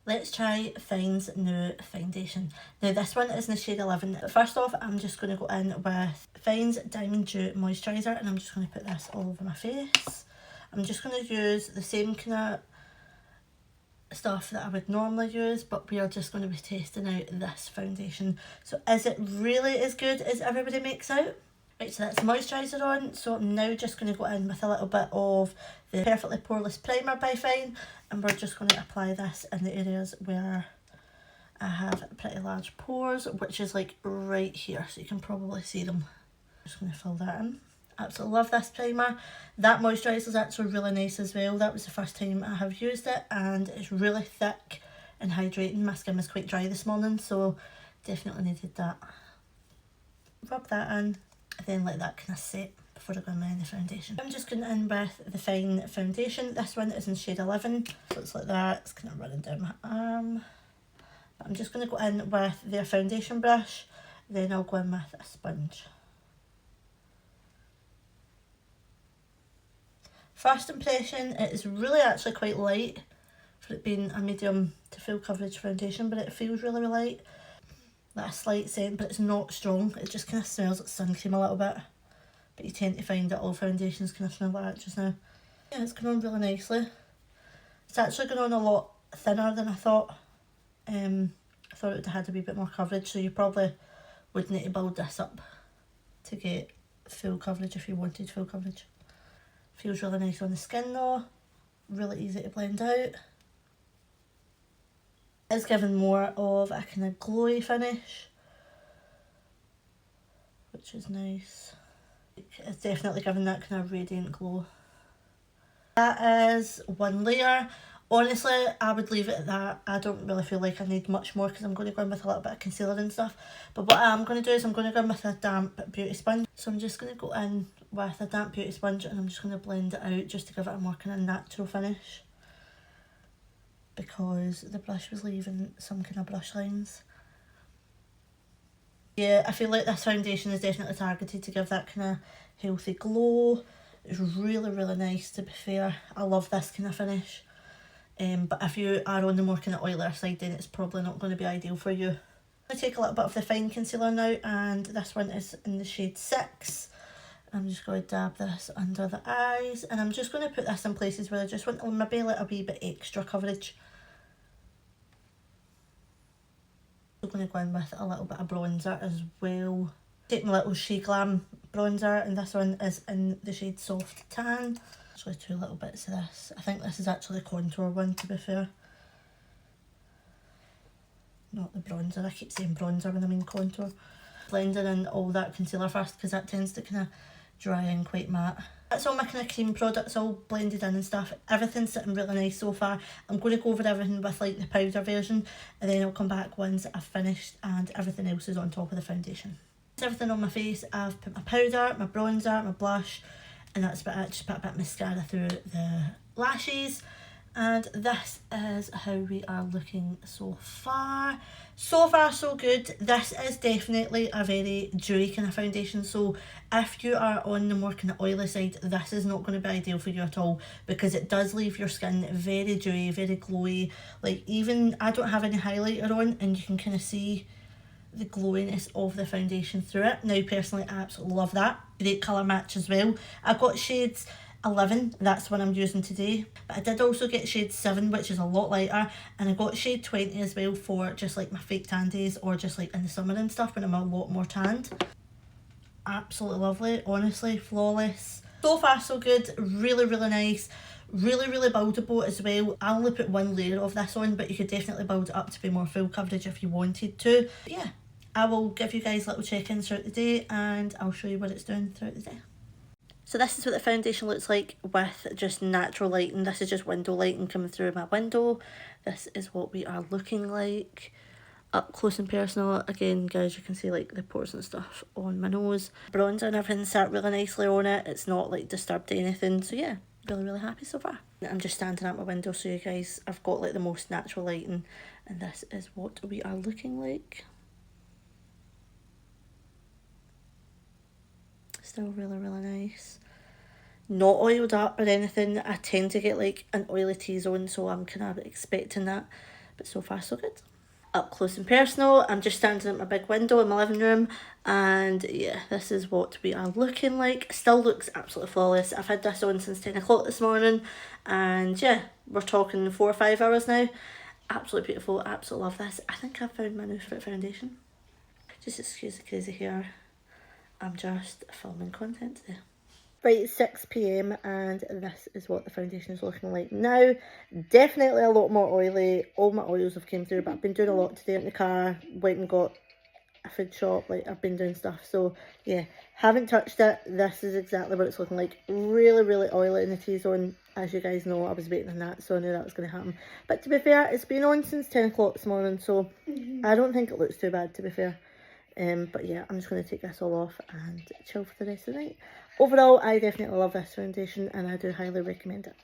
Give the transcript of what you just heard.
Let's try Fyne's new foundation. Now this one is in the shade 11. First off, I'm just going to go in with Fyne's Diamond Dew Moisturiser, and I'm just going to put this all over my face. I'm just going to use the same kind of stuff that I would normally use, but we are just going to be testing out this foundation. So is it really as good as everybody makes out? Right, so that's moisturiser on, so I'm now just going to go in with a little bit of the Perfectly Poreless Primer by Fyne, and we're just going to apply this in the areas where I have pretty large pores, which is like right here, so you can probably see them. Just going to fill that in. Absolutely love this primer. That moisturiser is actually really nice as well. That was the first time I have used it, and it's really thick and hydrating. My skin was quite dry this morning, so definitely needed that. Rub that in. Then let that kind of set before I go in with the foundation. I'm just going in with the Fyne foundation. This one is in shade 11, so it's like that. It's kind of running down my arm. But I'm just going to go in with their foundation brush, then I'll go in with a sponge. First impression, it is really actually quite light for it being a medium to full coverage foundation, but it feels really light. Like a slight scent, but it's not strong. It just kind of smells like sun cream a little bit. But you tend to find that all foundations kind of smell like that just now. Yeah, it's going on really nicely. It's actually going on a lot thinner than I thought. I thought it would have had a wee bit more coverage, so you probably would need to build this up to get full coverage if you wanted full coverage. Feels really nice on the skin though. Really easy to blend out. It's given more of a kind of glowy finish, which is nice. It's definitely given that kind of radiant glow. That is one layer. Honestly, I would leave it at that. I don't really feel like I need much more because I'm going to go in with a little bit of concealer and stuff. But what I'm going to do is I'm going to go in with a damp beauty sponge. So I'm just going to go in with a damp beauty sponge and I'm just going to blend it out just to give it a more kind of natural finish, because the brush was leaving some kind of brush lines. Yeah, I feel like this foundation is definitely targeted to give that kind of healthy glow. It's really nice, to be fair. I love this kind of finish. But if you are on the more kind of oilier side, then it's probably not going to be ideal for you. I'm going to take a little bit of the Fyne concealer now, and this one is in the shade 6. I'm just going to dab this under the eyes, and I'm just going to put this in places where I just want maybe a wee bit extra coverage. I'm going to go in with a little bit of bronzer as well. Take my little Shea Glam bronzer, and this one is in the shade Soft Tan. Actually 2 little bits of this. I think this is actually the contour one, to be fair. Not the bronzer. I keep saying bronzer when I mean contour. Blending in all that concealer first, because that tends to kind of dry in quite matte. That's all my kind of cream products all blended in and stuff. Everything's sitting really nice so far. I'm going to go over everything with like the powder version, and then I'll come back once I've finished and everything else is on top of the foundation. That's everything on my face. I've put my powder, my bronzer, my blush, and that's about it. Just put a bit of mascara through the lashes. And this is how we are looking so far. So far so good. This is definitely a very dewy kind of foundation, so if you are on the more kind of oily side, this is not going to be ideal for you at all, because it does leave your skin very dewy, very glowy. Like, even I don't have any highlighter on and you can kind of see the glowiness of the foundation through it. Now personally I absolutely love that. Great colour match as well. I've got shades 11, that's what I'm using today, but I did also get shade 7, which is a lot lighter, and I got shade 20 as well for just like my fake tan days, or just like in the summer and stuff when I'm a lot more tanned. Absolutely lovely, honestly, flawless. So far so good, really nice, really buildable as well. I only put 1 layer of this on, but you could definitely build it up to be more full coverage if you wanted to. But yeah, I will give you guys little check-ins throughout the day, and I'll show you what it's doing throughout the day. So this is what the foundation looks like with just natural lighting. This is just window lighting coming through my window. This is what we are looking like up close and personal. Again, guys, you can see like the pores and stuff on my nose. Bronzer and everything sat really nicely on it. It's not like disturbed anything. So yeah, really happy so far. I'm just standing at my window so you guys, I've got like the most natural lighting, and this is what we are looking like. Still really nice. Not oiled up or anything. I tend to get like an oily T-zone, so I'm kind of expecting that. but so far so good. Up close and personal, I'm just standing at my big window in my living room, and yeah, this is what we are looking like. Still looks absolutely flawless. I've had this on since 10 o'clock this morning, and yeah, we're talking 4 or 5 hours now. Absolutely beautiful, absolutely love this. I think I've found my new favourite foundation. Just excuse the crazy hair, I'm just filming content today. Right, it's 6 p.m. and this is what the foundation is looking like now. Definitely a lot more oily. All my oils have came through, but I've been doing a lot today in the car. Went and got a food shop, like I've been doing stuff. So yeah, haven't touched it. This is exactly what it's looking like. Really, really oily in the T-zone. As you guys know, I was waiting on that, so I knew that was going to happen. But to be fair, it's been on since 10 o'clock this morning, so I don't think it looks too bad, to be fair. But yeah, I'm just going to take this all off and chill for the rest of the night. Overall, I definitely love this foundation and I do highly recommend it.